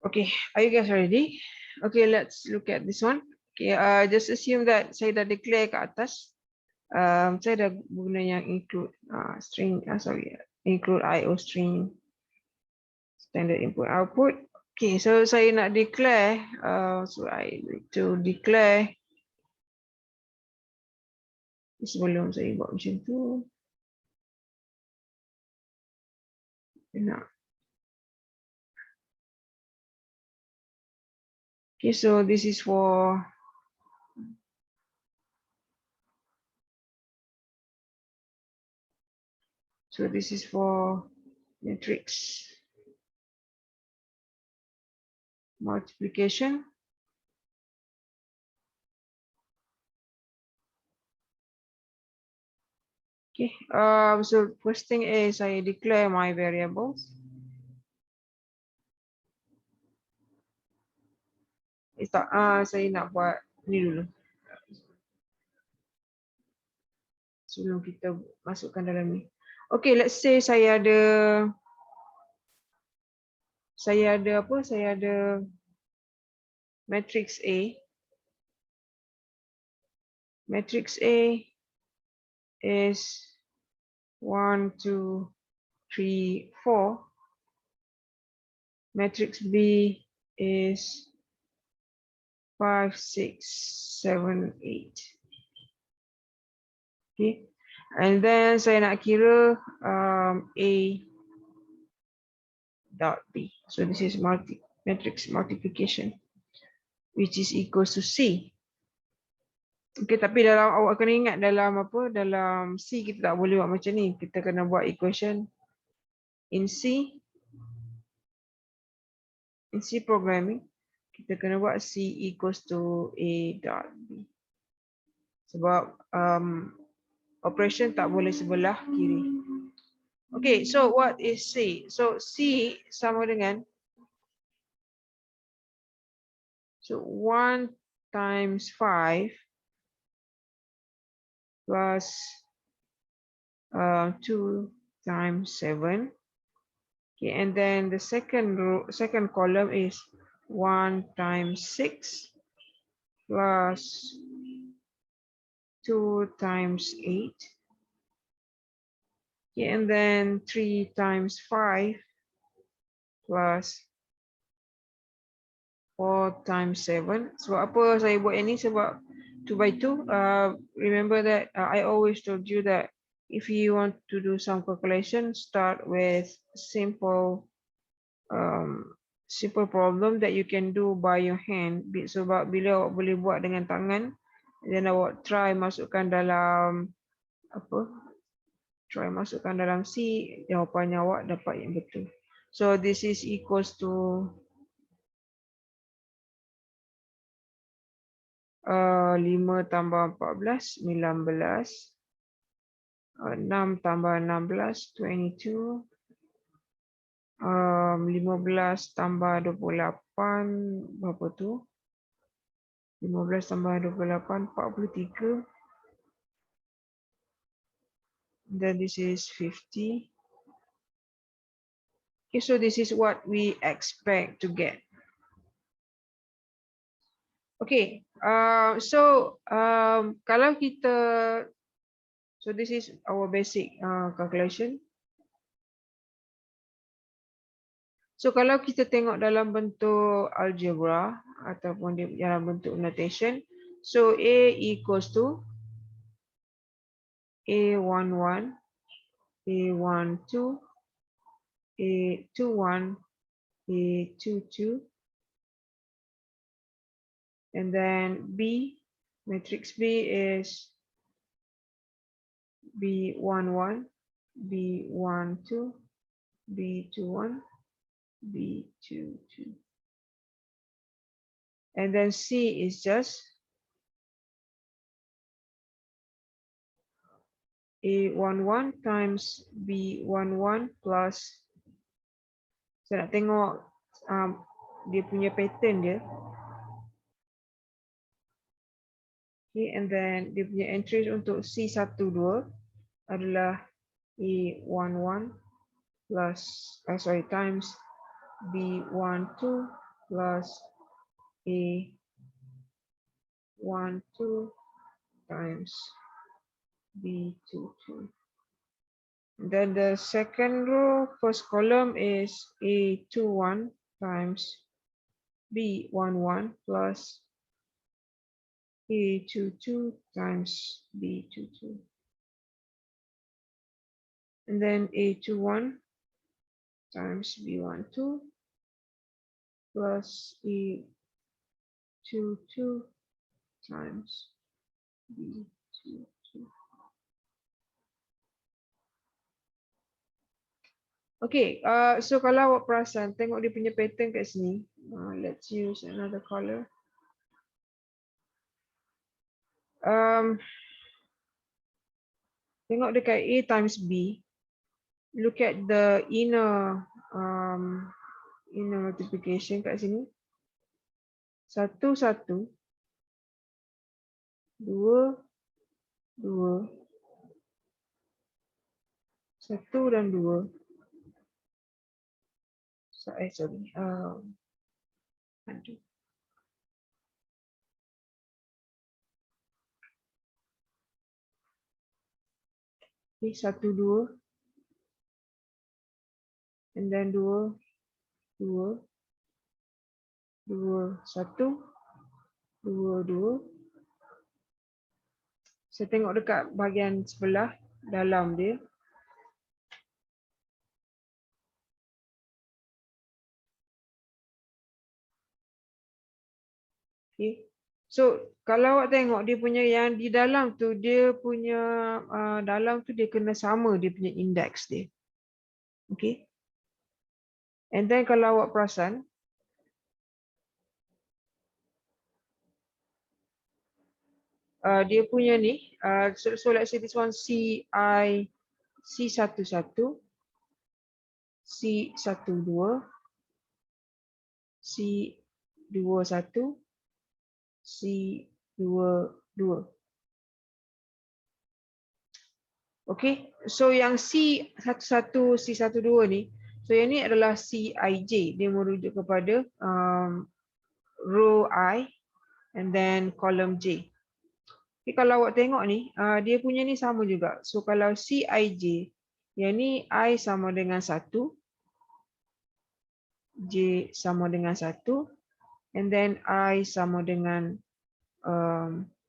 Okay, are you guys ready? Okay, let's look at this one. Okay, just assume that saya dah declare kat atas. Saya dah guna yang include string, include IO string standard input output. Okay, so saya nak declare, so I need to declare sebelum saya buat macam tu. Nak. Okay, so this is for matrix multiplication. Okay, so first thing is I declare my variables. Saya nak buat ni dulu. Sebelum kita masukkan dalam ni. Okay, let's say saya ada apa? Saya ada matrix A. Matrix A is 1, 2, 3, 4. Matrix B is 5, 6, 7, 8. Okay. And then saya nak kira A dot B. So this is matrix multiplication, which is equals to C. Okay, tapi dalam awak kena ingat dalam apa? Dalam C kita tak boleh buat macam ni. Kita kena buat equation in C. In C programming, kita kena buat C equals to A dot B. Sebab operation tak boleh sebelah kiri. Okay, so what is C? So C sama dengan 1 times 5 plus 2 times 7. Okay, and then the second column is 1 times 6 plus 2 times 8. Okay, and then 3 times 5 plus 4 times 7. Sebab apa saya buat ini? Sebab 2 by 2. Remember that I always told you that if you want to do some calculation, start with simple problem that you can do by your hand. Sebab bila awak boleh buat dengan tangan, then awak try masukkan dalam apa? Try masukkan dalam C, jawapannya awak dapat yang betul. So this is equals to 5 tambah 14, 19. 6 tambah 16, 22. 15 tambah 28, berapa tu? 15 tambah 28, 43. Then this is 50. Okay, so this is what we expect to get. Okay, so kalau kita, so this is our basic calculation. So kalau kita tengok dalam bentuk algebra ataupun dalam bentuk notation, so A equals to A11, A12, A21, A22, and then B, matrix B is B11, B12, B21, B22. And then C is just A11 times B11 plus, saya nak tengok dia punya pattern dia. Okay, and then dia punya entries untuk C12 adalah A11 plus, times B12 plus A12 times B22. Then the second row, first column is A21 times B11 plus A22 times B22. And then A21 times B12 plus A22 times B22. Okay, so kalau awak perasan, tengok dia punya pattern kat sini. Let's use another color. Tengok dekat A times B. Look at the inner multiplication kat sini. 1, 1, 2, 2, 1 dan 2. Sorry. Aduh. Okay, 1, 2. And then 2, 2, 2, 1, 2, 2. Saya tengok dekat bahagian sebelah dalam dia. Okay. So kalau awak tengok dia punya yang di dalam tu, dia punya dalam tu dia kena sama dia punya indeks dia. Okay. And then kalau awak perasan, dia punya ni, so let's say this one C11, C12, C12, C21, C22. Okay, so yang C11, C12 ni, so yang ni adalah Cij, dia merujuk kepada row I and then column J. Okay, kalau awak tengok ni, dia punya ni sama juga. So kalau Cij, yang ni I sama dengan 1, J sama dengan 1, and then I sama dengan 1,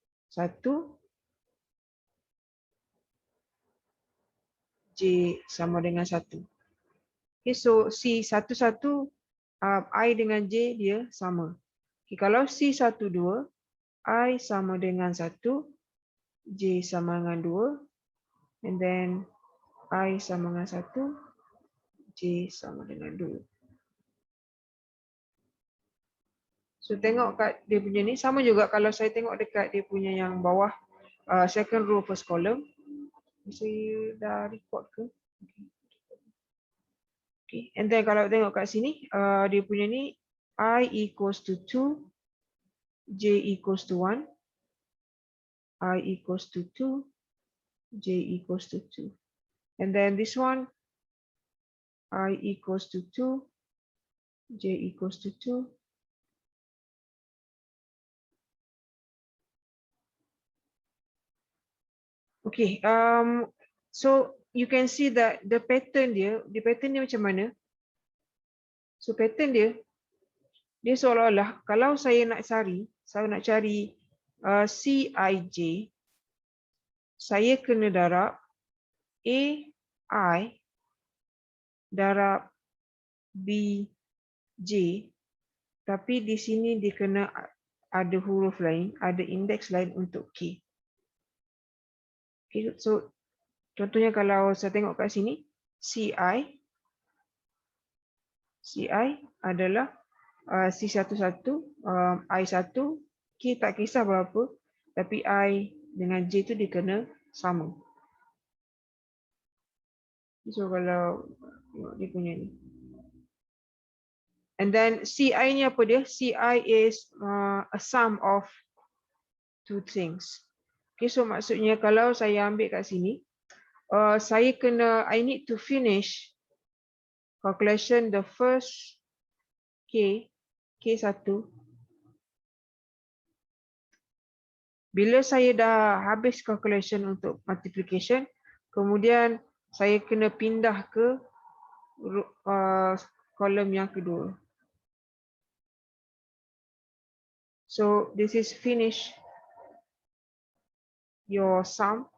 J sama dengan 1. Okay, so C11, I dengan J dia sama. Okay, kalau C12, I sama dengan 1, J sama dengan 2, and then I sama dengan 1, J sama dengan 2. So tengok kat dia punya ni, sama juga kalau saya tengok dekat dia punya yang bawah, second row first column. Saya dah record ke? Okay. And then kalau tengok kat sini, dia punya ni I equals to 2, J equals to 1, I equals to 2, J equals to 2. And then this one, I equals to 2, J equals to 2. Okay, so you can see that the pattern dia macam mana? So pattern dia seolah-olah kalau saya nak cari Cij, saya kena darab AI darab BJ, tapi di sini dia kena ada huruf lain, ada indeks lain untuk K. Okay, so contohnya kalau saya tengok kat sini, CI adalah C11, I1, K tak kisah berapa, tapi I dengan J tu dia kena sama. So kalau dia punya ni. And then CI ni apa dia? CI is a sum of two things. Okay, so maksudnya kalau saya ambil kat sini, I need to finish calculation the first K K1. Bila saya dah habis calculation untuk multiplication, kemudian saya kena pindah ke kolom yang kedua. So this is finish your sum.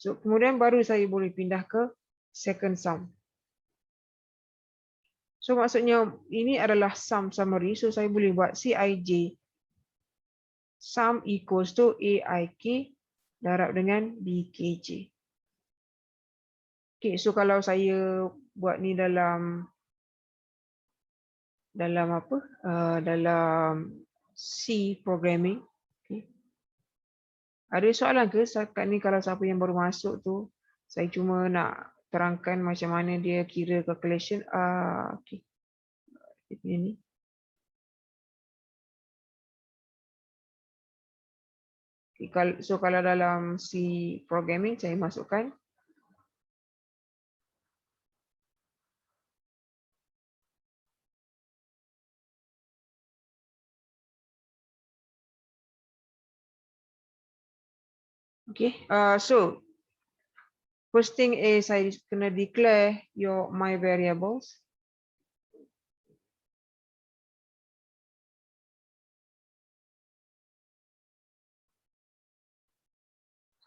So kemudian baru saya boleh pindah ke second sum. So maksudnya ini adalah sum summary. So saya boleh buat Cij sum equals to Aik darab dengan Bkj. Okay, so kalau saya buat ni dalam apa? Dalam C programming. Okay. Ada soalan ke setakat ni kalau siapa yang baru masuk tu? Saya cuma nak terangkan macam mana dia kira calculation. Okay. Ini. Okay, so kalau dalam C programming saya masukkan okay, so first thing is saya kena declare my variables.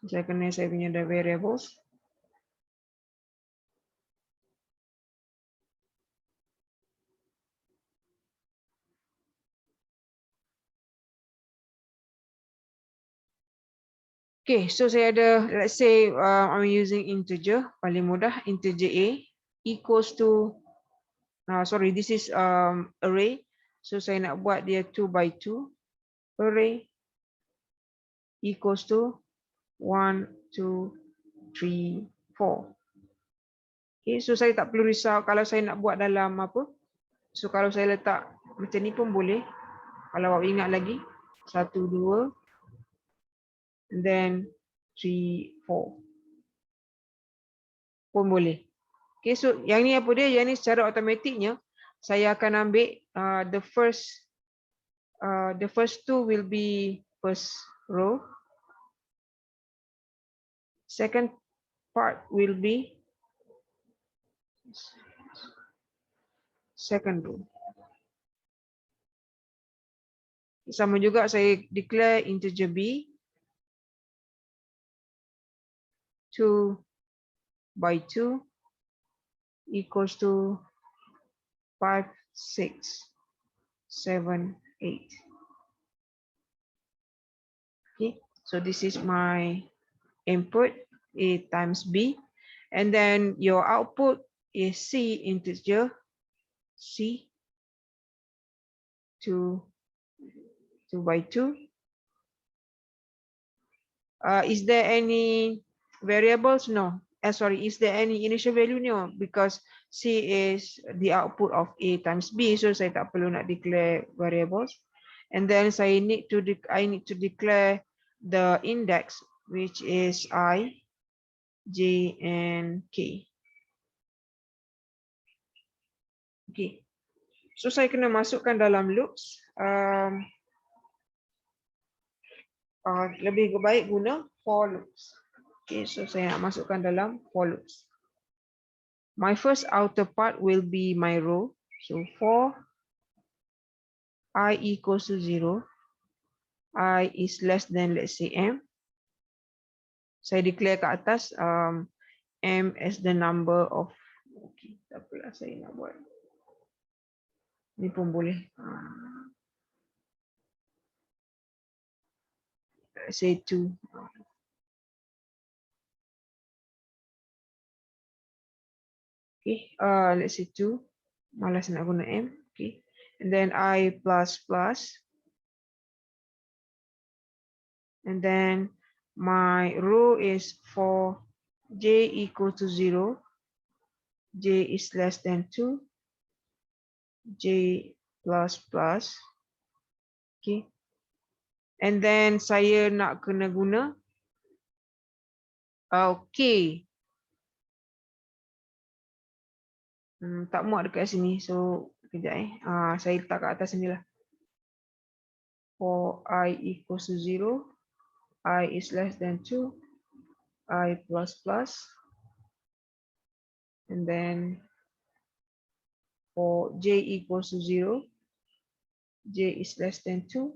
Saya punya variables. Okay, so saya ada, let's say I'm using integer, paling mudah integer A equals to, sorry, this is array. So saya nak buat dia 2 by 2 array equals to 1, 2, 3, 4. Okay, so saya tak perlu risau kalau saya nak buat dalam apa. So kalau saya letak macam ni pun boleh. Kalau awak ingat lagi, 1, 2, and then 3, 4 pun boleh. Okay, so yang ni apa dia? Yang ni secara automatiknya saya akan ambil the first two will be first row. Second part will be second row. Sama juga saya declare integer B 2 by 2 equals to 5, 6, 7, 8. Okay, so this is my input A times B, and then your output is C integer C 2 by 2. Is there any variables? No. Sorry, is there any initial value? No, because C is the output of A times B, so saya tak perlu nak declare variables. And then I need to declare the index, which is I, J, and K. Okay. So saya kena masukkan dalam loops. Lebih baik guna for loops. Okay, so saya nak masukkan dalam for loops. My first outer part will be my row. So for I equals to 0, I is less than, let's say, M. Saya declare ke atas M as the number of, okay, tak apalah saya nak buat. Ni pun boleh. Let's say 2. Okay, let's say 2. Malas nak guna M. Okay, and then I plus plus. And then my row is for J equal to 0. J is less than 2. J plus plus. Okay. And then saya nak kena guna. Okay. Tak muat dekat sini. So, kejap saya letak kat atas sini lah. For I equals to 0, I is less than 2, I plus plus. And then for J equals to 0, J is less than 2,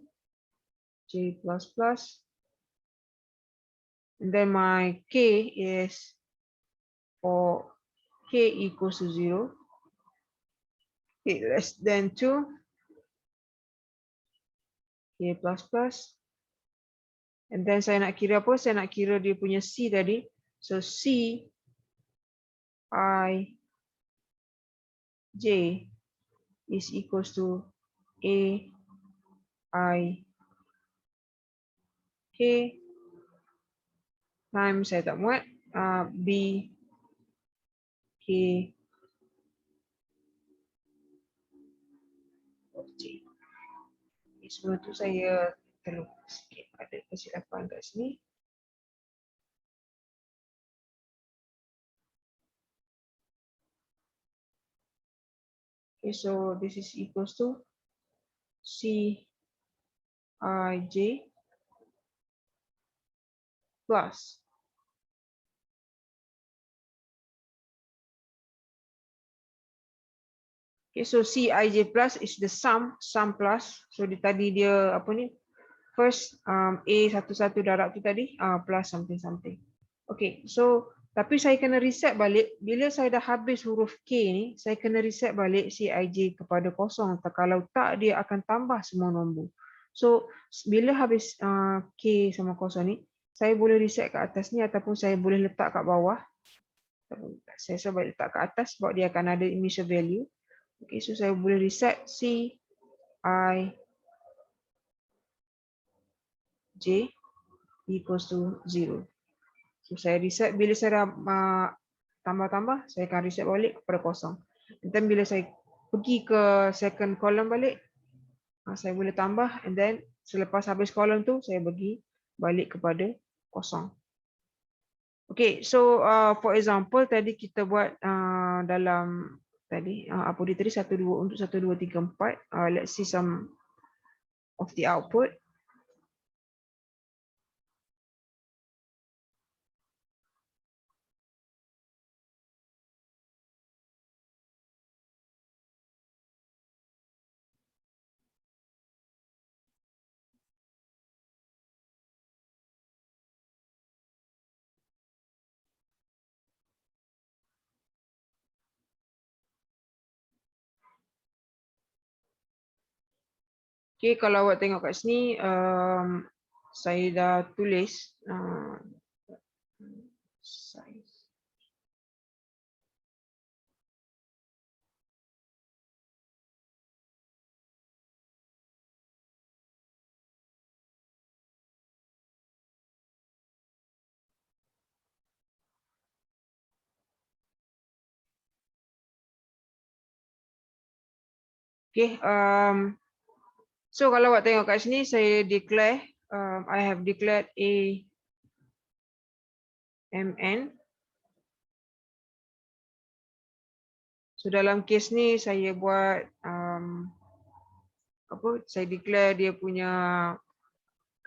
J plus plus. And then my K is for K equals to 0, K less than 2, K plus plus. And then saya nak kira apa? Saya nak kira dia punya C tadi. So C I J is equals to A I K times saya tak muat B K of J. Sebelum tu saya terlupa sikit, ada kesilapan kat sini. Okay, so this is equals to C I J plus okay, so Cij plus is the sum plus. So tadi dia apa ni? First A11 darab tu tadi plus something. Okay, so tapi saya kena reset balik bila saya dah habis huruf K ni, saya kena reset balik Cij kepada kosong. Kalau tak dia akan tambah semua nombor. So bila habis K sama kosong ni, saya boleh reset ke atas ni ataupun saya boleh letak kat bawah. Saya sebab letak ke atas sebab dia akan ada initial value. Okay, so saya boleh reset C I J equals to 0. So saya reset bila saya dah tambah-tambah, saya akan reset balik kepada kosong. Dan bila saya pergi ke second column balik, saya boleh tambah and then selepas habis column tu saya bagi balik kepada kosong. Okay, so for example tadi kita buat dalam tadi apa dia tadi 1 2 untuk 1 2 3 4. Let's see some of the output. Okay, kalau awak tengok kat sini, saya dah tulis size. Okay, so kalau awak tengok kat sini, saya declare, I have declared A MN. So dalam case ni saya buat saya declare dia punya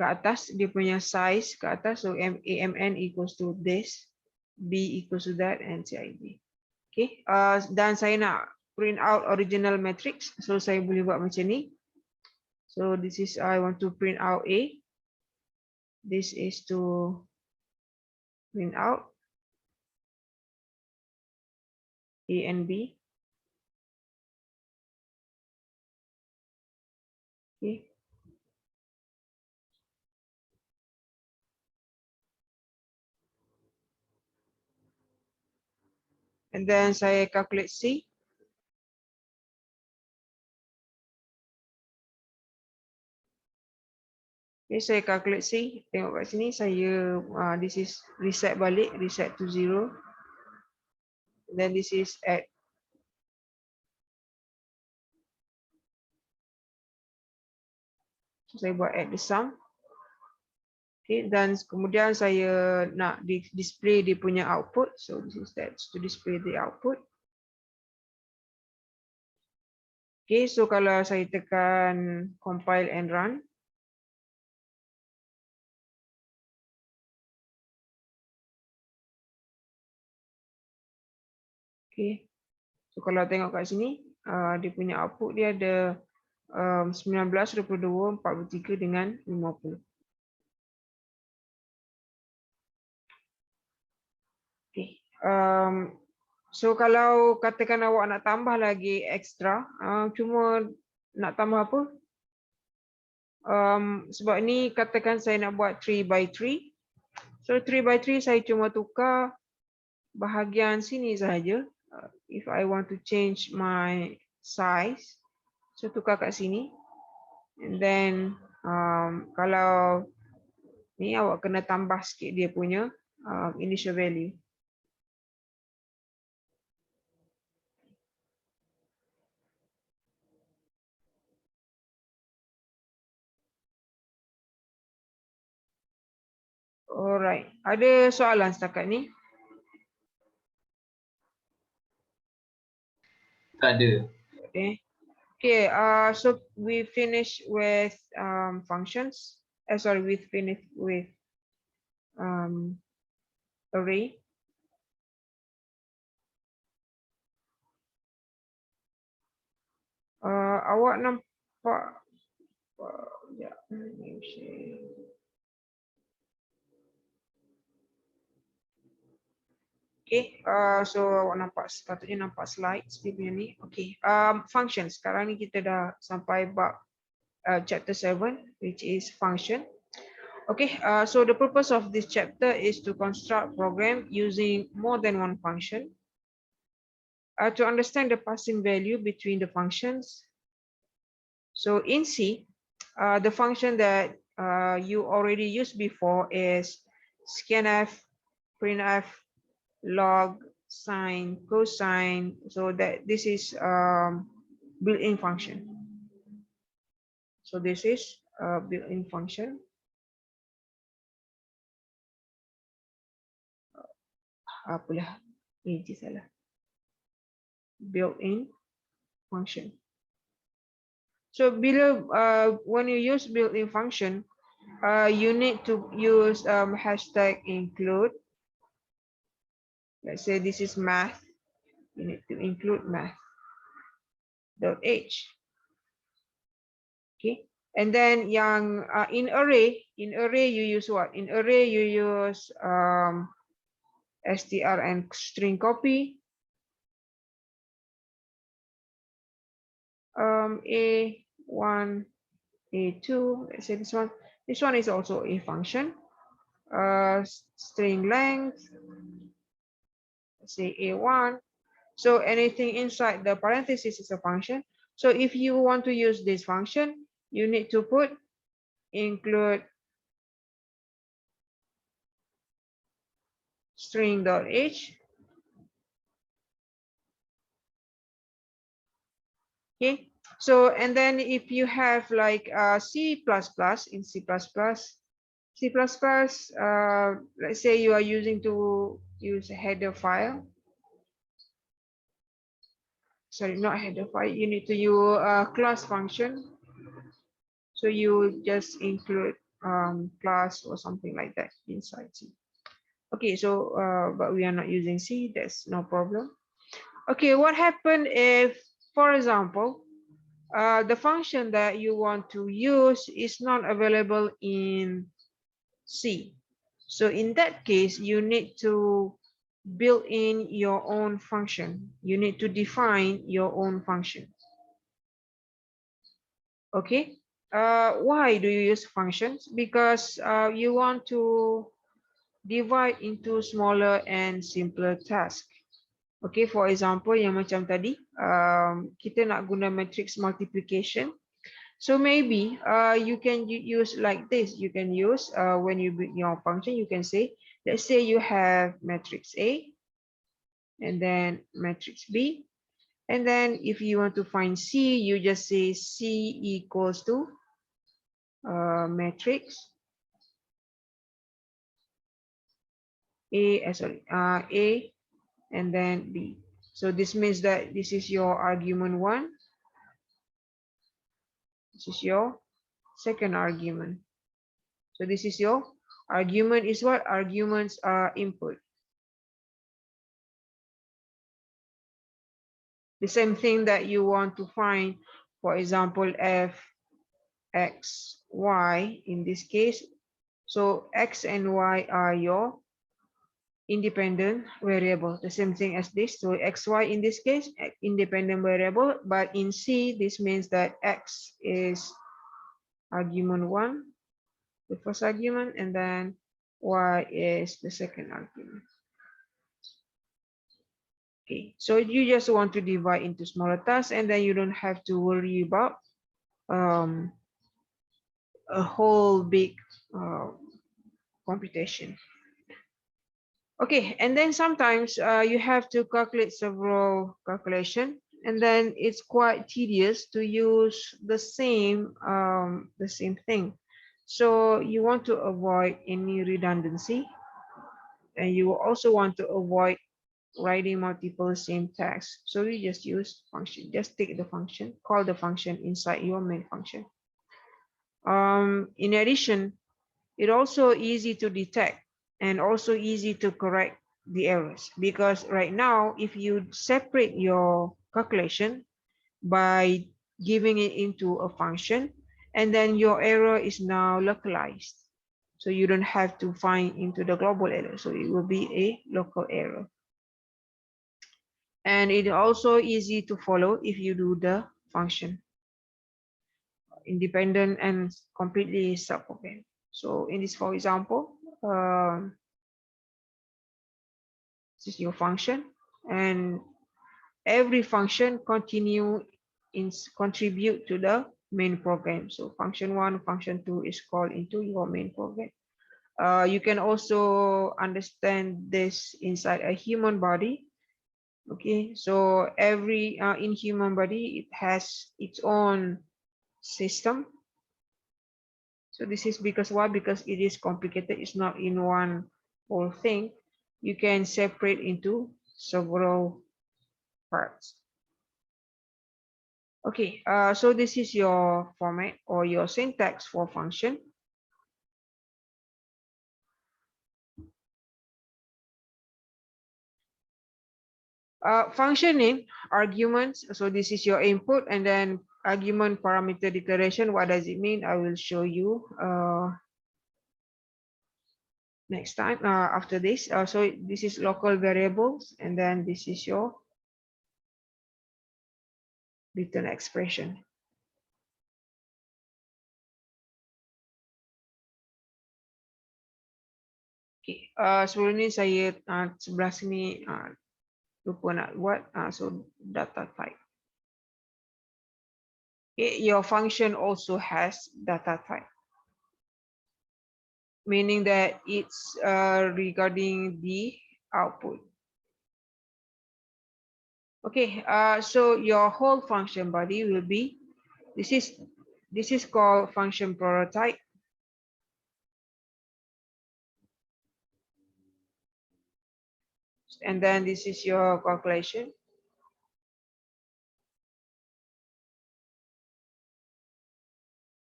ke atas, dia punya size ke atas. So AMN equals to this, B equals to that, and CID. Okay, dan saya nak print out original matrix. So saya boleh buat macam ni. So this is I want to print out A. This is to print out A and B. Okay. And then saya calculate C. Okay, saya calculate C. Tengok kat sini saya this is reset balik, reset to 0. And then this is add. So saya buat add the sum. Okay, dan kemudian saya nak display dia punya output. So this is that to display the output. Okay, so kalau saya tekan compile and run. Okay, so kalau tengok kat sini, dia punya output dia ada 19, 22, 43 dengan 50. Okay. So kalau katakan awak nak tambah lagi ekstra, cuma nak tambah apa? Sebab ni katakan saya nak buat 3 by 3. So 3 by 3 saya cuma tukar bahagian sini sahaja. If I want to change my size, so tukar kat sini. And then kalau ni awak kena tambah sikit dia punya initial value. Alright, ada soalan setakat ni? Tak ada. Okay. Okay, so we finish with functions. Sorry, we finished with array. Awak nampak ya, okay, so awak nampak, sepatutnya nampak slides dia punya ni. Okay, functions. Sekarang ni kita dah sampai bab chapter 7, which is function. Okay, so the purpose of this chapter is to construct program using more than one function. To understand the passing value between the functions. So in C, the function that you already used before is scanf, printf, log, sine, cosine. So that this is built-in function. So this is a built-in function. Apalah, ini salah. Built-in function. So when you use built-in function, you need to use hashtag include. Let's say this is math. You need to include math. .h. Okay, and then yang in array you use what? In array you use str and string copy. A1, A2, let's say this one. This one is also a function. String length, let's say A1. So anything inside the parenthesis is a function. So if you want to use this function, you need to put include string.h. Okay, so and then if you have like C++ in C++, let's say you are using to use a header file. Sorry, not header file. You need to use a class function. So you just include class or something like that inside C. Okay, so but we are not using C. That's no problem. Okay, what happened if, for example, the function that you want to use is not available in C? So in that case, you need to build in your own function. You need to define your own function. Okay, why do you use functions? Because you want to divide into smaller and simpler tasks. Okay, for example, yang macam tadi, kita nak guna matrix multiplication. So maybe you can use like this. You can use when you build your function, you can say, let's say you have matrix A and then matrix B. And then if you want to find C, you just say C equals to matrix A, A and then B. So this means that this is your argument 1, This is your second argument. So this is your argument is what? Arguments are input. The same thing that you want to find, for example, f, x, y in this case. So x and y are your independent variable, the same thing as this. So xy in this case, independent variable, but in C, this means that x is argument 1, the first argument, and then y is the second argument. Okay, so you just want to divide into smaller tasks, and then you don't have to worry about a whole big computation. Okay, and then sometimes you have to calculate several calculation, and then it's quite tedious to use the same thing. So you want to avoid any redundancy, and you also want to avoid writing multiple same tasks. So you just use function. Just take the function, call the function inside your main function. In addition, it's also easy to detect and also easy to correct the errors, because right now, if you separate your calculation by giving it into a function, and then your error is now localized. So you don't have to find into the global error. So it will be a local error. And it's also easy to follow if you do the function independent and completely self-contained. So in this, for example, this is your function, and every function contribute to the main program. So function 1, function 2 is called into your main program. You can also understand this inside a human body. Okay, so every in human body, it has its own system. So this is because why? Because it is complicated. It's not in one whole thing. You can separate into several parts. Okay, so this is your format or your syntax for function. Function name, arguments. So this is your input, and then argument parameter declaration. What does it mean? I will show you next time after this. So this is local variables, and then this is your return expression. Okay, sebelum ni saya sebelah sini lupa nak buat, so data type. Okay, your function also has data type, meaning that it's regarding the output. Okay, so your whole function body will be, this is called function prototype. And then this is your calculation.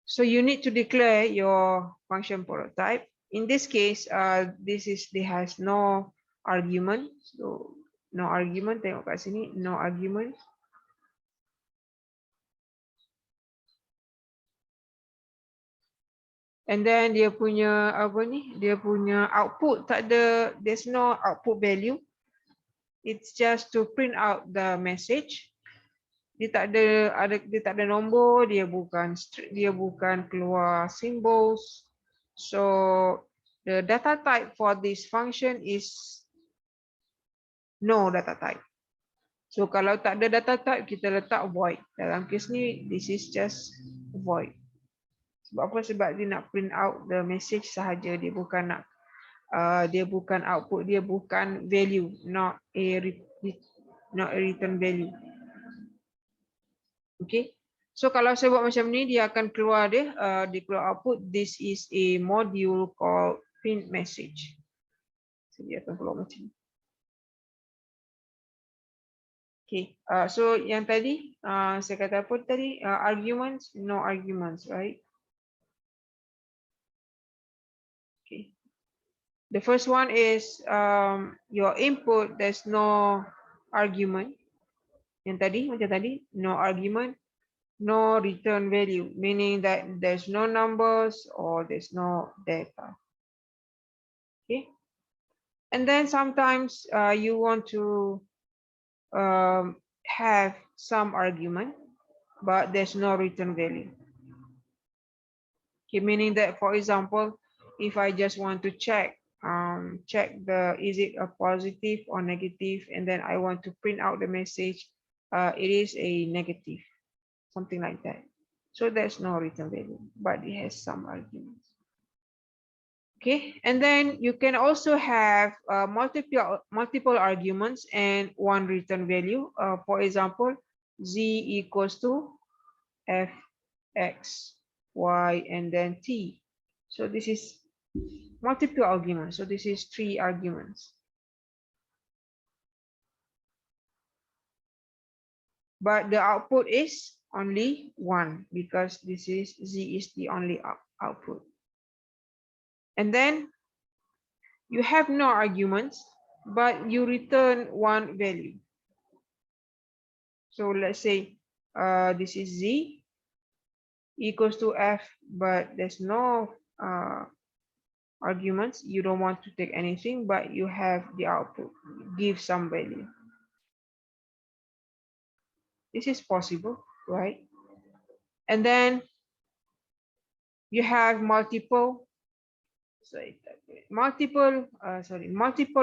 So you need to declare your function prototype. In this case, this has no argument. So no argument, tengok kat sini, no argument. And then dia punya apa ni? Dia punya output tak ada, there's no output value. It's just to print out the message. Dia tak ada nombor, dia bukan keluar symbols. So the data type for this function is no data type. So kalau tak ada data type, kita letak void. Dalam kes ni, this is just void. Sebab apa? Sebab dia nak print out the message sahaja. Dia bukan nak dia bukan output, dia bukan value, not a return value. Okay, so kalau saya buat macam ni, dia akan keluar dia keluar output. This is a module called print message. So dia akan keluar macam ni. Okay, so yang tadi saya kata apa tadi? Arguments, no arguments, right? Okay. The first one is your input, there's no argument. Yang tadi, macam tadi, no argument, no return value, meaning that there's no numbers or there's no data. Okay. And then sometimes you want to have some argument, but there's no return value. Okay, meaning that, for example, if I just want to check is it a positive or negative, and then I want to print out the message, it is a negative, something like that. So there's no return value, but it has some arguments. Okay, and then you can also have multiple arguments and one return value. For example, z equals to f x y and then t. So this is multiple arguments. So this is 3 arguments. But the output is only 1 because this is z is the only output. And then you have no arguments, but you return one value. So let's say this is z equals to f, but there's no arguments. You don't want to take anything, but you have the output, give some value. This is possible, right? And then you have multiple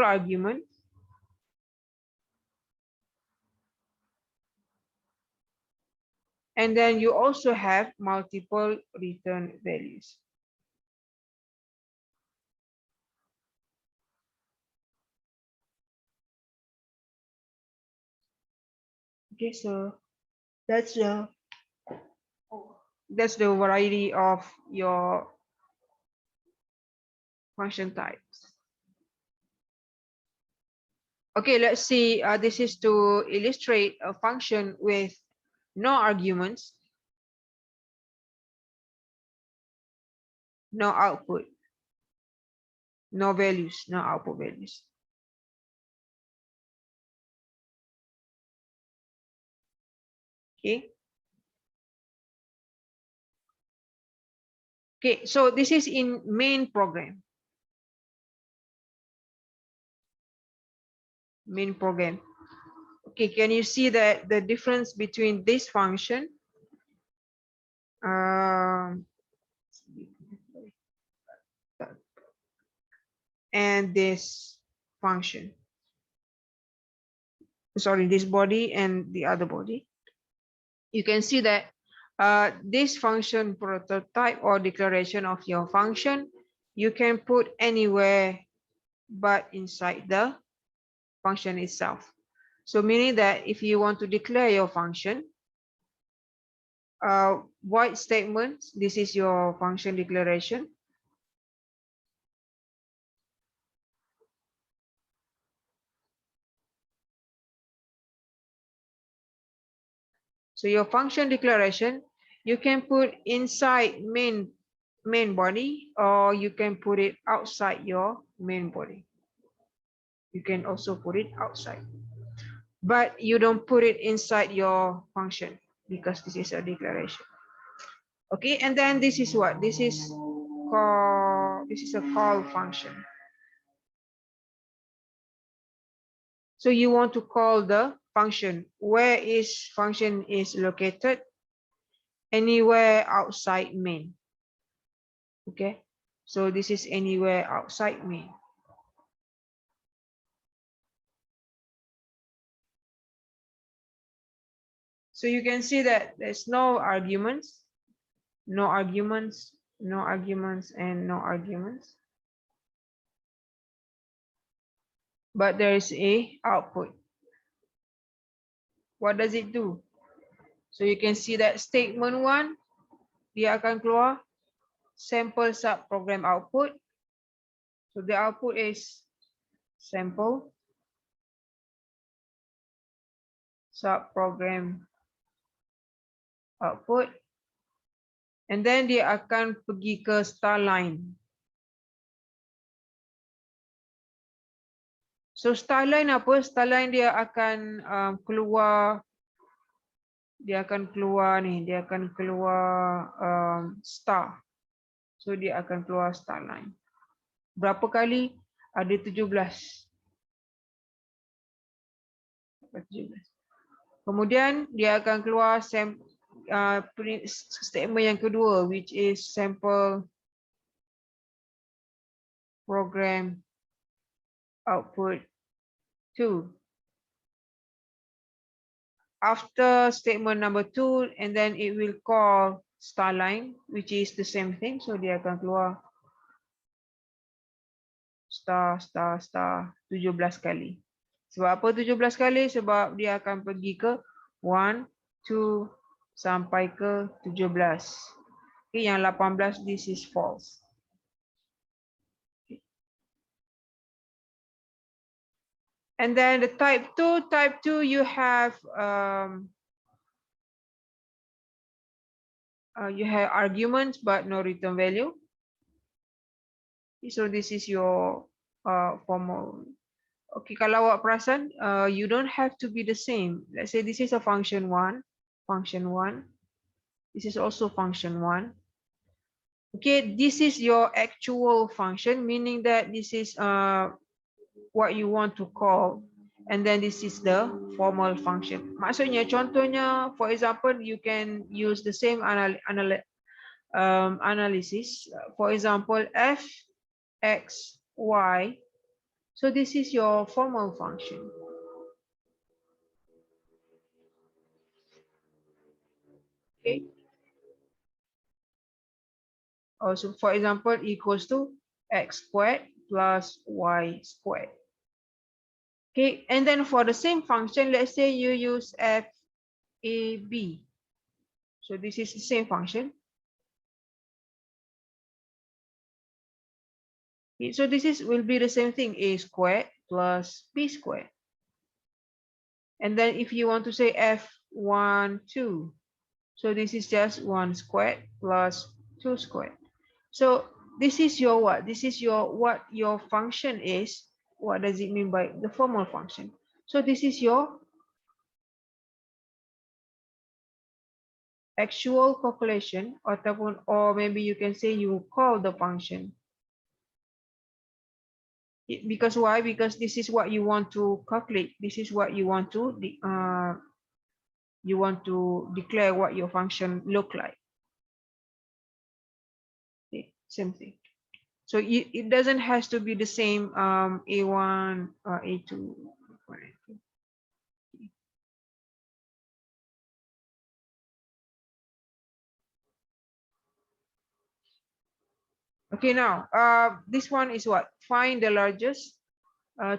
arguments. And then you also have multiple return values. Okay, so that's the variety of your function types. Okay, let's see. This is to illustrate a function with no arguments, no output, no values, no output values. Okay. Okay, so this is in main program. Main program. Okay, can you see that the difference between this function and this function? Sorry, this body and the other body. You can see that this function prototype or declaration of your function, you can put anywhere but inside the function itself. So meaning that if you want to declare your function, void statement, this is your function declaration. So your function declaration, you can put inside main body, or you can put it outside your main body. You can also put it outside, but you don't put it inside your function because this is a declaration. Okay, and then this is what? This is a call function. So you want to call the function. Where is function is located? Anywhere outside main. Okay, so this is anywhere outside main. So you can see that there's no arguments, no arguments, no arguments, and no arguments. But there is a output. What does it do? So you can see that statement 1, dia akan keluar sample subprogram output. So the output is sample. subprogram output, and then dia akan pergi ke star line. So star line apa? Star line dia akan keluar ni, dia akan keluar star. So dia akan keluar star line. Berapa kali? Ada 17. Kemudian dia akan keluar statement yang kedua, which is sample program output 2. After statement number 2, and then it will call star line, which is the same thing. So dia akan keluar star 17 kali. Sebab apa 17 kali? Sebab dia akan pergi ke 1, 2 sampai ke 17. Okay, yang 18 this is false. And then the type 2 you have arguments but no return value. So this is your formal. Okay, kalau awak perasan, you don't have to be the same. Let's say this is a function 1. This is also function 1. Okay, this is your actual function, meaning that this is what you want to call, and then this is the formal function. Maksudnya, contohnya, for example, you can use the same analysis. For example, f, x, y. So this is your formal function. Okay. Also, for example, equals to x squared plus y squared. Okay, and then for the same function, let's say you use f a b. So this is the same function. Okay, so this will be the same thing, a squared plus b squared. And then if you want to say f1, 2, so this is just 1 squared plus 2 squared. So this is your what? This is your what your function is. What does it mean by the formal function? So this is your actual calculation, or maybe you can say you call the function. Because why? Because this is what you want to calculate. This is what you want to declare what your function look like. Okay, same thing. So it doesn't has to be the same A1 or A2. Okay, now this one is what? Find the largest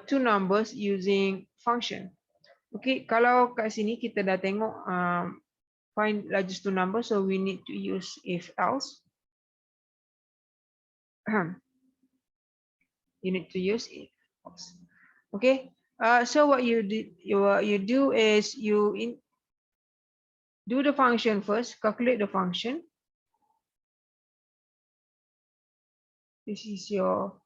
two numbers using function. Okay, kalau kat sini kita dah tengok find largest two numbers, so we need to use if else. You need to use if else. Okay, so what you do is you do the function first, calculate the function. This is your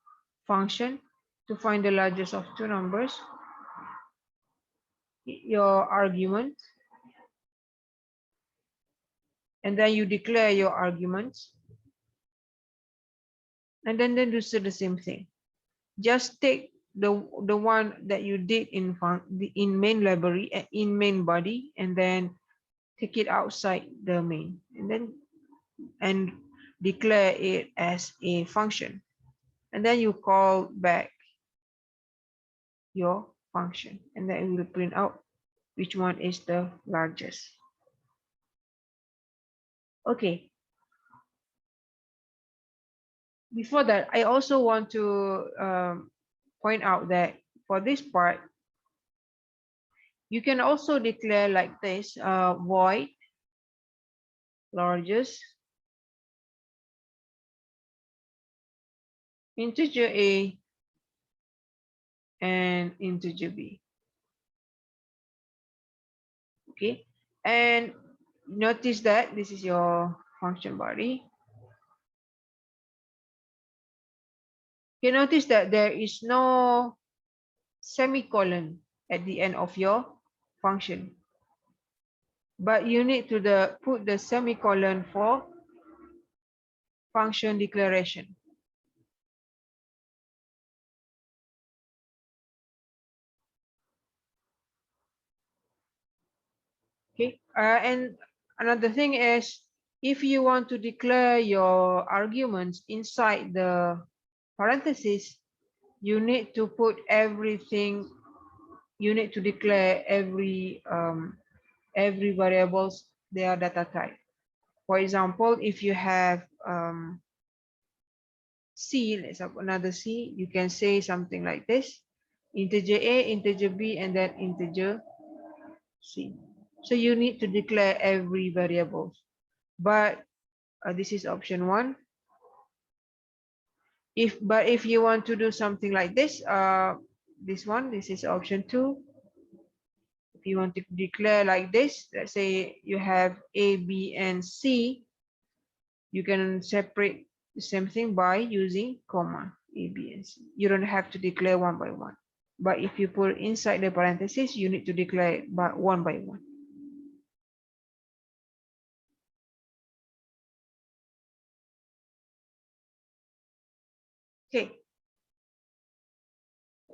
function to find the largest of two numbers. Your argument, and then you declare your arguments, and then do the same thing. Just take the one that you did in main library, in main body, and then take it outside the main, and declare it as a function, and then you call back your function, and then it will print out which one is the largest. Okay. Before that, I also want to point out that for this part, you can also declare like this, void largest integer a and integer b. Okay, and notice that this is your function body. You notice that there is no semicolon at the end of your function, but you need to put the semicolon for function declaration. Okay, and another thing is, if you want to declare your arguments inside the parentheses, you need to put everything. You need to declare every variables their data type. For example, if you have C, let's have another C, you can say something like this: integer A, integer B, and then integer C. So you need to declare every variable. But this is option 1. If you want to do something like this, this is option 2. If you want to declare like this, let's say you have A, B, and C, you can separate the same thing by using comma, A, B, and C. You don't have to declare one by one. But if you put inside the parentheses, you need to declare one by one. Okay.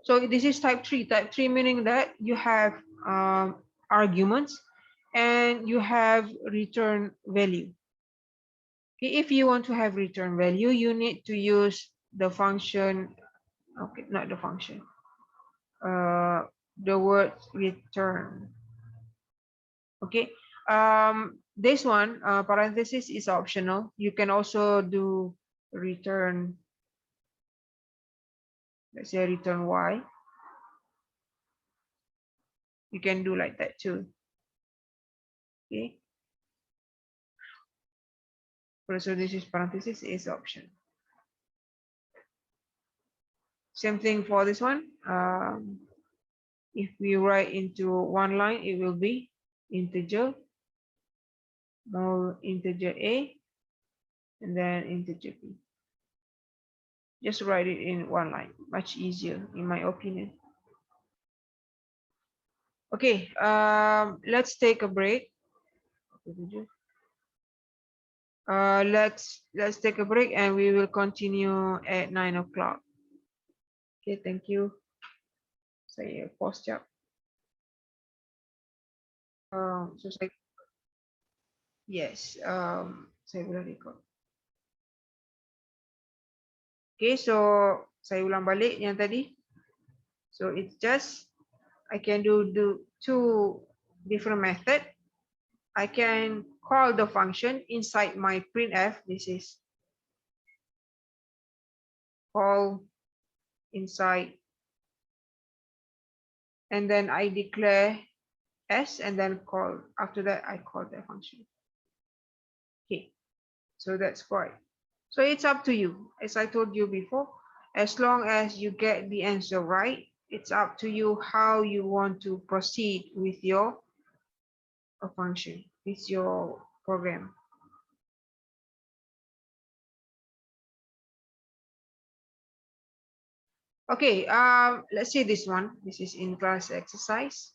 So this is type 3. Type 3 meaning that you have arguments and you have return value. Okay, if you want to have return value, you need to use the function, okay, not the function, the word return. Okay, this one, parenthesis is optional. You can also do return, let's say return Y. You can do like that too. Okay. So this is parenthesis is option. Same thing for this one. If we write into one line, it will be integer, no integer A, and then integer B. Just write it in one line, much easier in my opinion. Okay, let's take a break. Let's take a break and we will continue at 9 o'clock. Okay, thank you. Saya pause jap. So saya, yes, saya boleh record. Okay, so saya ulang balik yang tadi. So it's just I can do two different method. I can call the function inside my printf. This is call inside, and then I declare s, and then call. After that, I call the function. Okay, so that's quite. So it's up to you. As I told you before, as long as you get the answer right, it's up to you how you want to proceed with your function, with your program. Okay, let's say this one. This is in class exercise.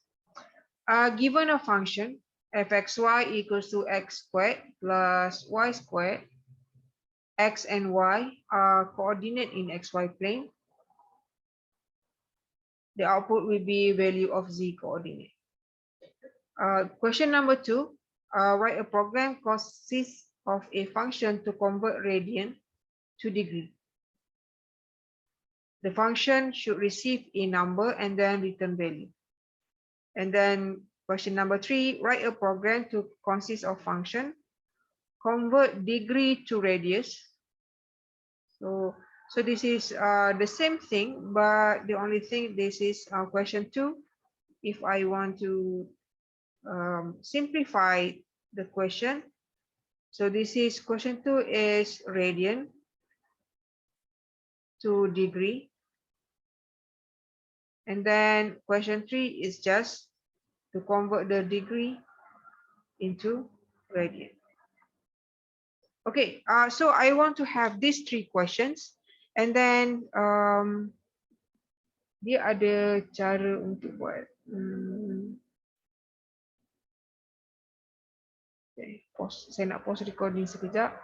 Given a function fxy equals to x squared plus y squared, x and y are coordinate in xy plane. The output will be value of z coordinate. Question number 2, write a program consists of a function to convert radian to degree. The function should receive a number and then return value. And then question number 3, write a program to consist of function, convert degree to radius. So this is the same thing, but the only thing, this is question 2. If I want to simplify the question, so this is question 2 is radian to degree, and then question 3 is just to convert the degree into radian. Okay, so I want to have these 3 questions, and then dia ada cara untuk buat. Okay, pause. Saya nak pause recording sekejap.